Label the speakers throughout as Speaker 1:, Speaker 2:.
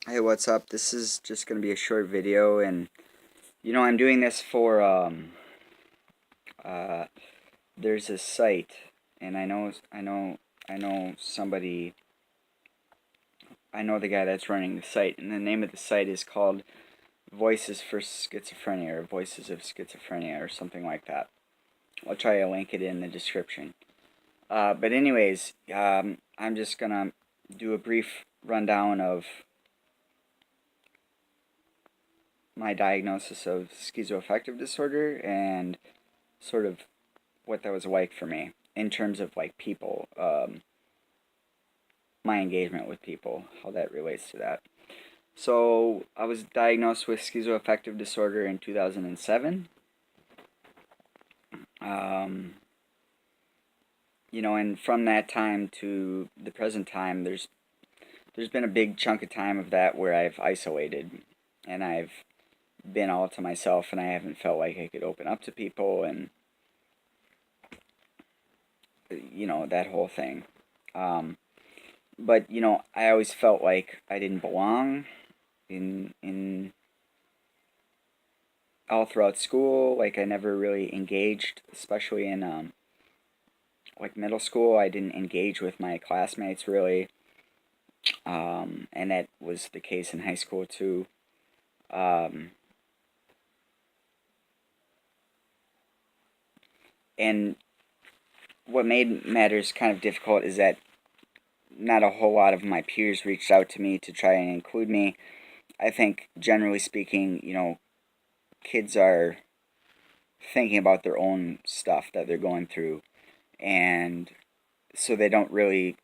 Speaker 1: Hey, what's up? This is just going to be a short video, and I'm doing this for uh there's a site, and I know somebody. I know the guy that's running the site, and the name of the site is called Voices for Schizophrenia, or Voices of Schizophrenia, or something like that. I'll try to link it in the description. But anyways, I'm just gonna do a brief rundown of my diagnosis of schizoaffective disorder and sort of what that was like for me in terms of like people, my engagement with people, how that relates to that. So I was diagnosed with schizoaffective disorder in 2007. Um, and from that time to the present time, there's been a big chunk of time of that where I've isolated, and I've been all to myself, and I haven't felt like I could open up to people, and that whole thing. Um, but I always felt like I didn't belong in all throughout school. Like I never really engaged, especially in like middle school. I didn't engage with my classmates really, and that was the case in high school too. Um, and what made matters kind of difficult is that not a whole lot of my peers reached out to me to try and include me. I think generally speaking, kids are thinking about their own stuff that they're going through, and so they don't really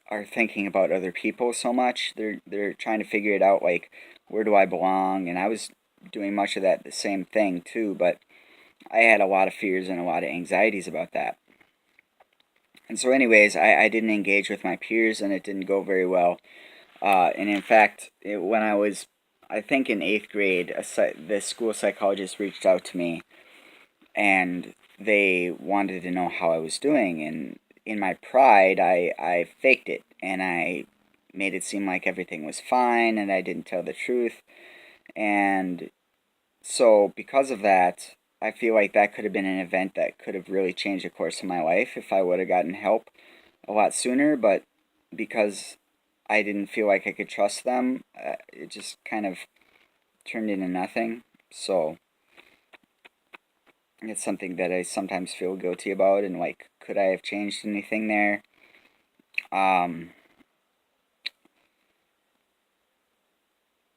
Speaker 1: are thinking about other people so much. They're trying to figure it out, like, where do I belong? And I was doing much of that, the same thing too, but I had a lot of fears and a lot of anxieties about that. And so anyways, I didn't engage with my peers, and it didn't go very well. And in fact, when I was, I think in 8th grade, the school psychologist reached out to me, and they wanted to know how I was doing. And in my pride, I faked it, and I made it seem like everything was fine, and I didn't tell the truth. And so, because of that, I feel like that could have been an event that could have really changed the course of my life if I would have gotten help a lot sooner. But because I didn't feel like I could trust them, it just kind of turned into nothing. So, it's something that I sometimes feel guilty about, and like, could I have changed anything there? Um,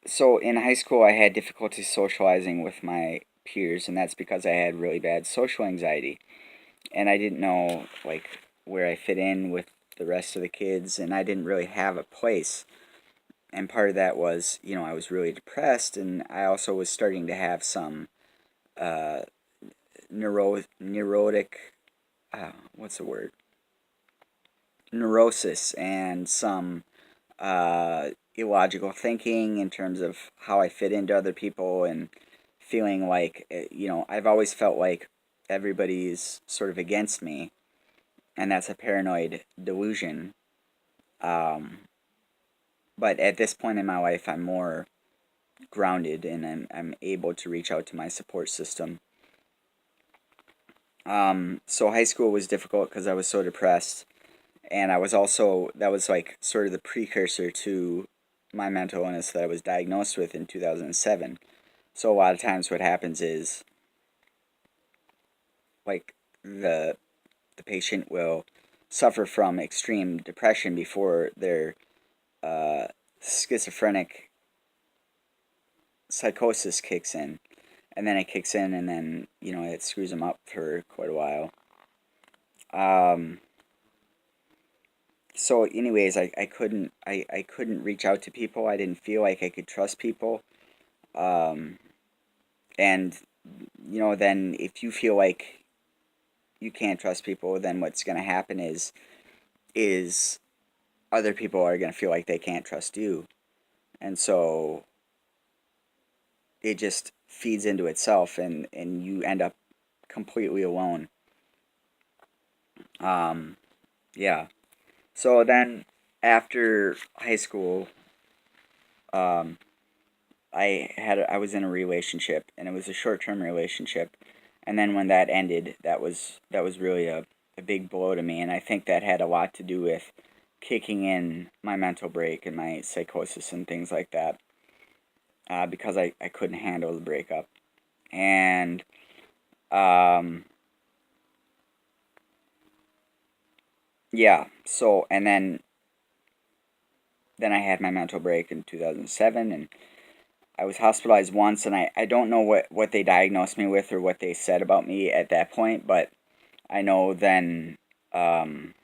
Speaker 1: so in high school, I had difficulty socializing with my peers, and that's because I had really bad social anxiety, and I didn't know like where I fit in with the rest of the kids, and I didn't really have a place. And part of that was, I was really depressed, and I also was starting to have some uh, neurotic, what's the word? Neurosis, and some illogical thinking in terms of how I fit into other people, and feeling like, I've always felt like everybody's sort of against me, and that's a paranoid delusion. Um, but at this point in my life, I'm more grounded, and I'm able to reach out to my support system. So high school was difficult because I was so depressed, and I was also, that was like sort of the precursor to my mental illness that I was diagnosed with in 2007. So a lot of times what happens is, like, the patient will suffer from extreme depression before their uh, schizophrenic psychosis kicks in, and then it kicks in, and then it screws them up for quite a while. um, so anyways, I couldn't reach out to people. I didn't feel like I could trust people. um, and then if you feel like you can't trust people, then what's going to happen is other people are going to feel like they can't trust you, and so it just feeds into itself, and you end up completely alone. um, yeah. So then after high school, I was in a relationship, and it was a short-term relationship, and then when that ended, that was really a big blow to me, and I think that had a lot to do with kicking in my mental break and my psychosis and things like that, because I couldn't handle the breakup. And yeah, so and then I had my mental break in 2007, and I was hospitalized once, and I don't know what they diagnosed me with or what they said about me at that point, but I know then, um,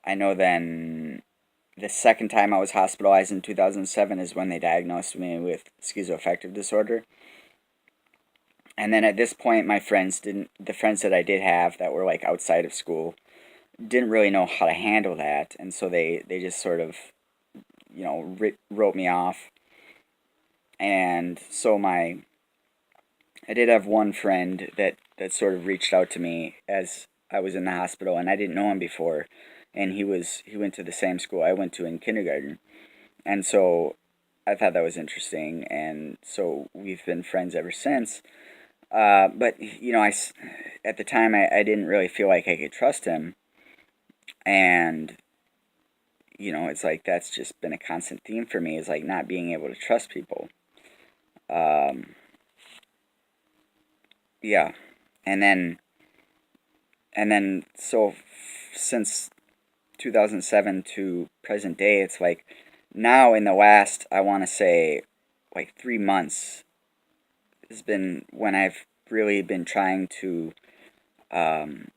Speaker 1: I know then the second time I was hospitalized in 2007 is when they diagnosed me with schizoaffective disorder. And then at this point, the friends that I did have that were like outside of school, didn't really know how to handle that. And so they just sort of, wrote me off. And so I did have one friend that sort of reached out to me as I was in the hospital, and I didn't know him before, and he went to the same school I went to in kindergarten, and so I thought that was interesting, and so we've been friends ever since. But at the time I didn't really feel like I could trust him, and it's like that's just been a constant theme for me, is like not being able to trust people. Um, yeah, and then so since 2007 to present day, it's like now in the last, I want to say, like 3 months has been when I've really been trying to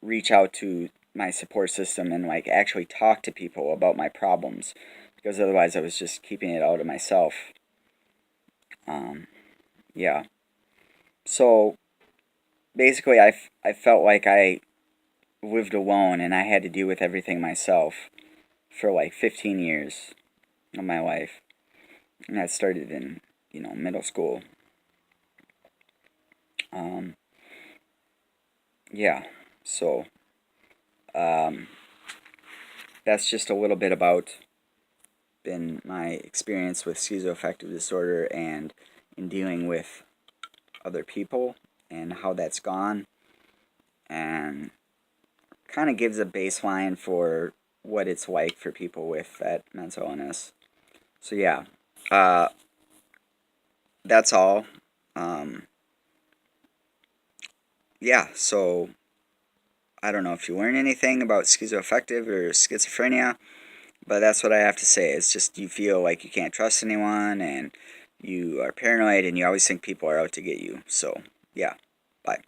Speaker 1: reach out to my support system and like actually talk to people about my problems, because otherwise I was just keeping it out of myself. Um, yeah. So basically, I felt like I lived alone and I had to deal with everything myself for like 15 years of my life. And that started in, middle school. Um, yeah, so um, that's just a little bit about been my experience with schizoaffective disorder and in dealing with other people and how that's gone, and kind of gives a baseline for what it's like for people with that mental illness. So yeah, uh, that's all. Um, yeah, so I don't know if you learn anything about schizoaffective or schizophrenia, but that's what I have to say. It's just you feel like you can't trust anyone, and you are paranoid, and you always think people are out to get you. So, yeah, bye.